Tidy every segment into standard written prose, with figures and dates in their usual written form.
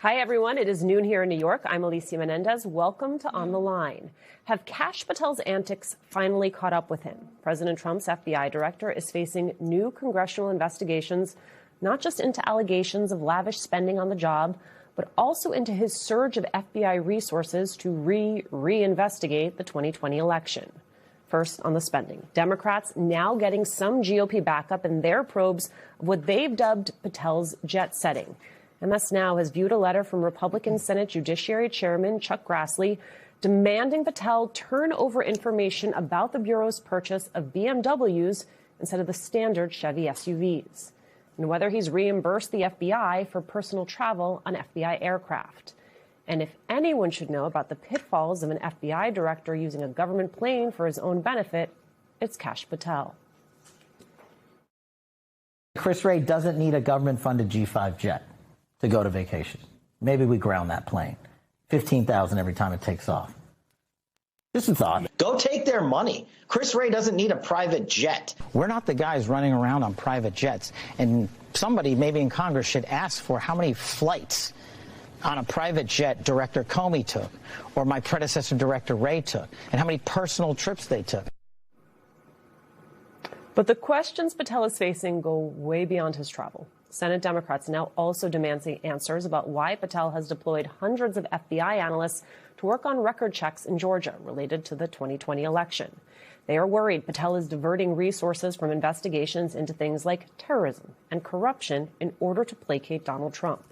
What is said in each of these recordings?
Hi, everyone. It is noon here in New York. I'm Alicia Menendez. Welcome to On the Line. Have Kash Patel's antics finally caught up with him? President Trump's FBI director is facing new congressional investigations, not just into allegations of lavish spending on the job, but also into his surge of FBI resources to reinvestigate the 2020 election. First, on the spending. Democrats now getting some GOP backup in their probes of what they've dubbed Patel's jet setting. MS Now has viewed a letter from Republican Senate Judiciary Chairman Chuck Grassley demanding Patel turn over information about the Bureau's purchase of BMWs instead of the standard Chevy SUVs, and whether he's reimbursed the FBI for personal travel on FBI aircraft. And if anyone should know about the pitfalls of an FBI director using a government plane for his own benefit, it's Kash Patel. Chris Wray doesn't need a government-funded G5 jet to go to vacation. Maybe we ground that plane. $15,000 every time it takes off. This is odd. Go take their money. Chris Wray doesn't need a private jet. We're not the guys running around on private jets. And somebody maybe in Congress should ask for how many flights on a private jet Director Comey took, or my predecessor Director Wray took, and how many personal trips they took. But the questions Patel is facing go way beyond his travel. Senate Democrats now also demanding answers about why Patel has deployed hundreds of FBI analysts to work on record checks in Georgia related to the 2020 election. They are worried Patel is diverting resources from investigations into things like terrorism and corruption in order to placate Donald Trump,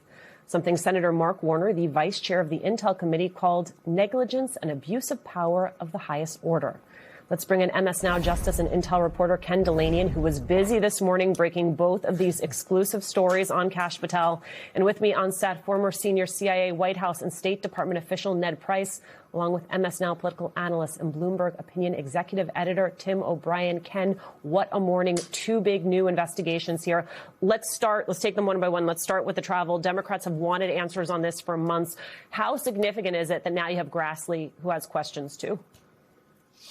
something Senator Mark Warner, the vice chair of the Intel Committee, called negligence and abuse of power of the highest order. Let's bring in MS Now Justice and Intel reporter Ken Dilanian, who was busy this morning breaking both of these exclusive stories on Kash Patel. And with me on set, former senior CIA, White House, and State Department official Ned Price, along with MS Now political analyst and Bloomberg opinion executive editor Tim O'Brien. Ken, what a morning. Two big new investigations here. Let's take them one by one. Let's start with the travel. Democrats have wanted answers on this for months. How significant is it that now you have Grassley, who has questions too?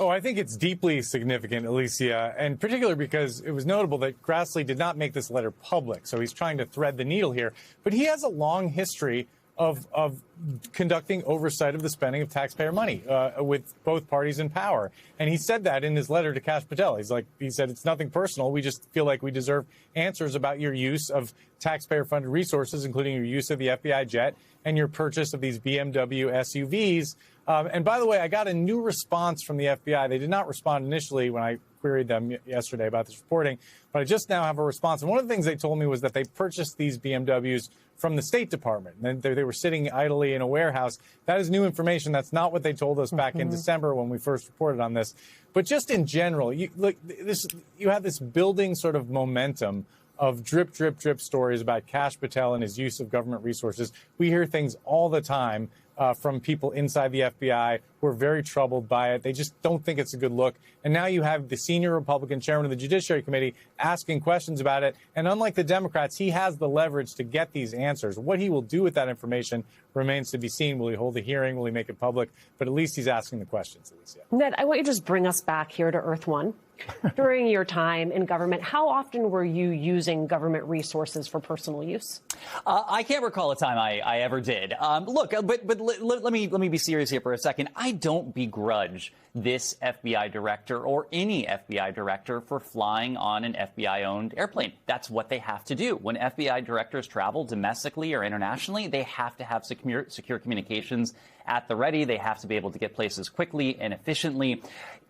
Oh, I think it's deeply significant, Alicia, and particularly because it was notable that Grassley did not make this letter public. So he's trying to thread the needle here. But he has a long history of conducting oversight of the spending of taxpayer money with both parties in power. And he said that in his letter to Kash Patel. He said, it's nothing personal. We just feel like we deserve answers about your use of taxpayer-funded resources, including your use of the FBI jet and your purchase of these BMW SUVs. And by the way, I got a new response from the FBI. They did not respond initially when I queried them yesterday about this reporting, but I just now have a response. And one of the things they told me was that they purchased these BMWs from the State Department. And they were sitting idly in a warehouse. That is new information. That's not what they told us back in December when we first reported on this. But just in general, you have this building sort of momentum of drip, drip, drip stories about Kash Patel and his use of government resources. We hear things all the time from people inside the FBI who are very troubled by it. They just don't think it's a good look. And now you have the senior Republican chairman of the Judiciary Committee asking questions about it. And unlike the Democrats, he has the leverage to get these answers. What he will do with that information remains to be seen. Will he hold a hearing? Will he make it public? But at least he's asking the questions, Alicia. Ned, I want you to just bring us back here to Earth One. During your time in government, how often were you using government resources for personal use? I can't recall a time I ever did. Look, but let me be serious here for a second. I don't begrudge this FBI director or any FBI director for flying on an FBI-owned airplane. That's what they have to do. When FBI directors travel domestically or internationally, they have to have secure communications at the ready. They have to be able to get places quickly and efficiently.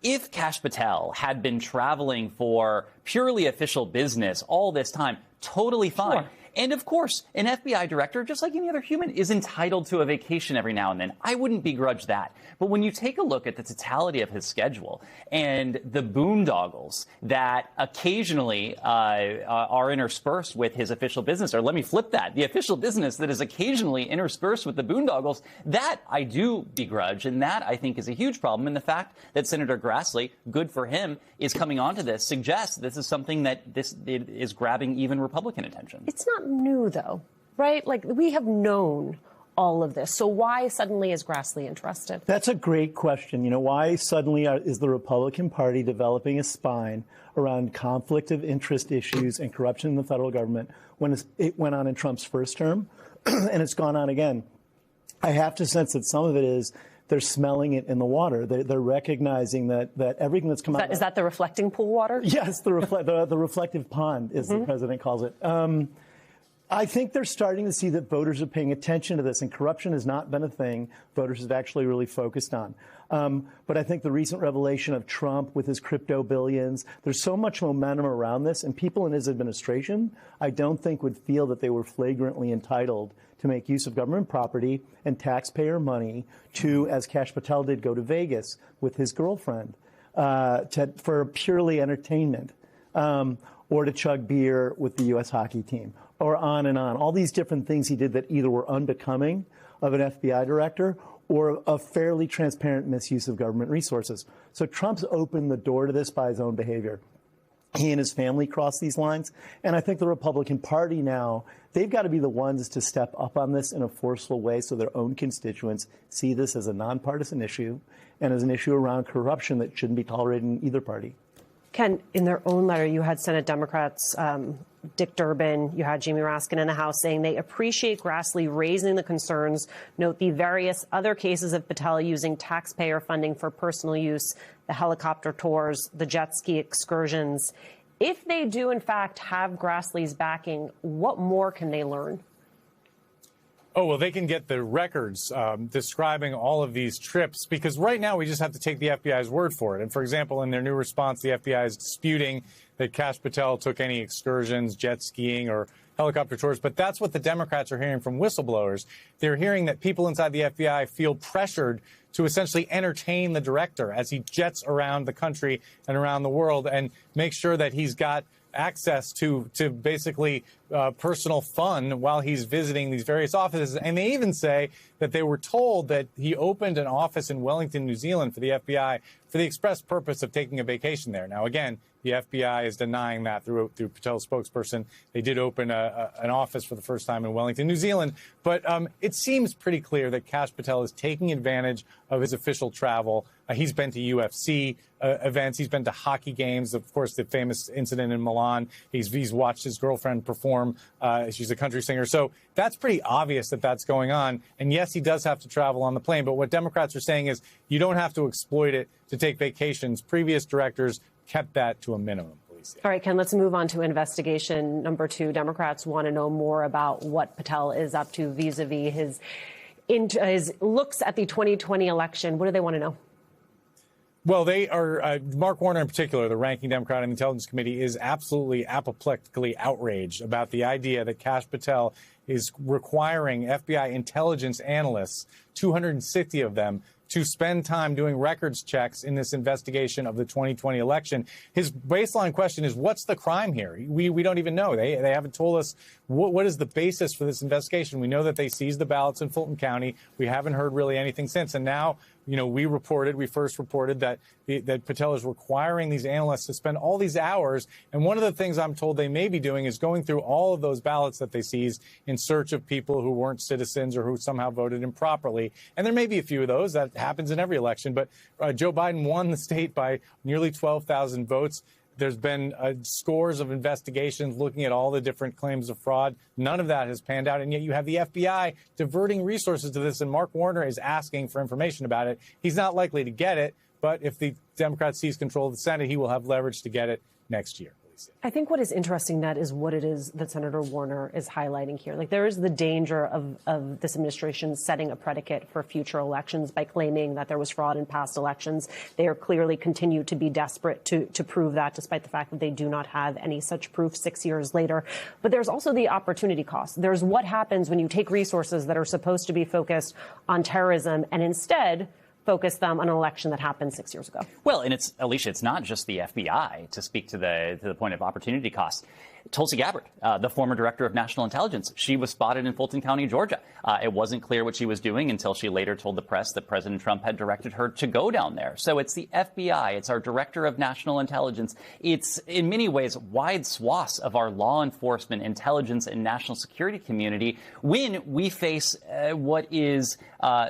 If Kash Patel had been traveling for purely official business all this time, totally fine. Sure. And of course, an FBI director, just like any other human, is entitled to a vacation every now and then. I wouldn't begrudge that. But when you take a look at the totality of his schedule and the boondoggles that occasionally are interspersed with his official business, or let me flip that, the official business that is occasionally interspersed with the boondoggles, that I do begrudge. And that, I think, is a huge problem. And the fact that Senator Grassley, good for him, is coming onto this suggests this is something that is grabbing even Republican attention. It's not new, though, right? Like, we have known all of this. So why suddenly is Grassley interested? That's a great question. You know, why suddenly is the Republican Party developing a spine around conflict of interest issues and corruption in the federal government when it went on in Trump's first term? and it's gone on again. I have to sense that some of it is they're smelling it in the water. They're recognizing that everything that's come out. Is that the reflecting pool water? Yes, the reflective pond, as the president calls it. I think they're starting to see that voters are paying attention to this, and corruption has not been a thing voters have actually really focused on. But I think the recent revelation of Trump with his crypto billions, there's so much momentum around this, and people in his administration, I don't think would feel that they were flagrantly entitled to make use of government property and taxpayer money to, as Kash Patel did, go to Vegas with his girlfriend for purely entertainment, or to chug beer with the U.S. hockey team, or on and on. All these different things he did that either were unbecoming of an FBI director or a fairly transparent misuse of government resources. So Trump's opened the door to this by his own behavior. He and his family crossed these lines. And I think the Republican Party now, they've got to be the ones to step up on this in a forceful way so their own constituents see this as a nonpartisan issue and as an issue around corruption that shouldn't be tolerated in either party. Ken, in their own letter, you had Senate Democrats, Dick Durbin, you had Jamie Raskin in the House saying they appreciate Grassley raising the concerns, note the various other cases of Patel using taxpayer funding for personal use, the helicopter tours, the jet ski excursions. If they do, in fact, have Grassley's backing, what more can they learn? Oh, well, they can get the records describing all of these trips, because right now we just have to take the FBI's word for it. And for example, in their new response, the FBI is disputing that Kash Patel took any excursions, jet skiing, or helicopter tours. But that's what the Democrats are hearing from whistleblowers. They're hearing that people inside the FBI feel pressured to essentially entertain the director as he jets around the country and around the world and make sure that he's got access to basically personal fun while he's visiting these various offices. And they even say that they were told that he opened an office in Wellington, New Zealand for the FBI for the express purpose of taking a vacation there. Now, again, the FBI is denying that through Patel's spokesperson. They did open an office for the first time in Wellington, New Zealand. But it seems pretty clear that Kash Patel is taking advantage of his official travel. He's been to UFC events. He's been to hockey games. Of course, the famous incident in Milan. He's watched his girlfriend perform. She's a country singer. So that's pretty obvious that that's going on. And yes, he does have to travel on the plane. But what Democrats are saying is you don't have to exploit it to take vacations. Previous directors kept that to a minimum. All right, Ken, let's move on to investigation number 2. Democrats want to know more about what Patel is up to vis-a-vis his looks at the 2020 election. What do they want to know? Well, they are, Mark Warner in particular, the ranking Democrat on the Intelligence Committee, is absolutely apoplectically outraged about the idea that Kash Patel is requiring FBI intelligence analysts, 260 of them, to spend time doing records checks in this investigation of the 2020 election. His baseline question is, what's the crime here? We don't even know. They haven't told us what is the basis for this investigation. We know that they seized the ballots in Fulton County. We haven't heard really anything since. And now, you know, we first reported that Patel is requiring these analysts to spend all these hours. And one of the things I'm told they may be doing is going through all of those ballots that they seized in search of people who weren't citizens or who somehow voted improperly. And there may be a few of those. That happens in every election. But Joe Biden won the state by nearly 12,000 votes. There's been scores of investigations looking at all the different claims of fraud. None of that has panned out. And yet you have the FBI diverting resources to this. And Mark Warner is asking for information about it. He's not likely to get it. But if the Democrats seize control of the Senate, he will have leverage to get it next year. I think what is interesting, Ned, is what it is that Senator Warner is highlighting here. Like, there is the danger of this administration setting a predicate for future elections by claiming that there was fraud in past elections. They are clearly continue to be desperate to prove that, despite the fact that they do not have any such proof 6 years later. But there's also the opportunity cost. There's what happens when you take resources that are supposed to be focused on terrorism and instead focus them on an election that happened 6 years ago. Well, and Alicia, it's not just the FBI, to speak to the point of opportunity cost. Tulsi Gabbard, the former director of national intelligence, she was spotted in Fulton County, Georgia. It wasn't clear what she was doing until she later told the press that President Trump had directed her to go down there. So it's the FBI, it's our director of national intelligence. It's in many ways wide swaths of our law enforcement, intelligence, and national security community when we face what is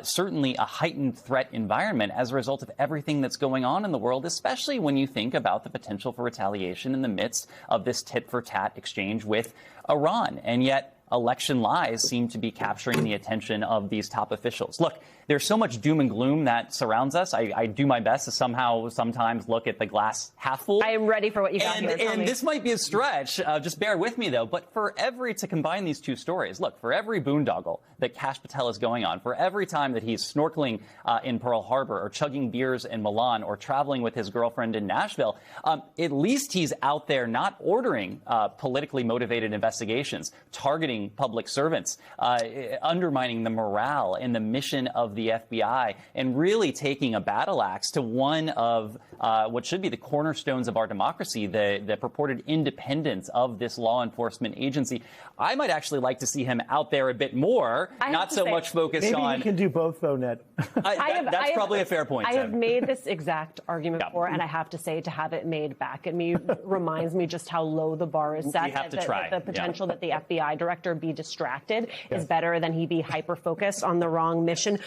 certainly a heightened threat environment as a result of everything that's going on in the world, especially when you think about the potential for retaliation in the midst of this tit-for-tat exchange with Iran. And yet election lies seem to be capturing the attention of these top officials. Look, there's so much doom and gloom that surrounds us. I do my best to sometimes look at the glass half full. I am ready for what you got here. And this might be a stretch. Just bear with me, though. But to combine these two stories, look, for every boondoggle that Kash Patel is going on, for every time that he's snorkeling in Pearl Harbor or chugging beers in Milan or traveling with his girlfriend in Nashville, at least he's out there not ordering politically motivated investigations, targeting public servants, undermining the morale and the mission of the FBI, and really taking a battle axe to one of what should be the cornerstones of our democracy, the purported independence of this law enforcement agency. I might actually like to see him out there a bit more, not so much focused on... Maybe he can do both, though, Ned. That's probably a fair point, I have Tim. made this exact argument before, and I have to say, to have it made back at me reminds me just how low the bar is set. We have to try. The potential that the FBI director be distracted is better than he be hyper-focused on the wrong mission.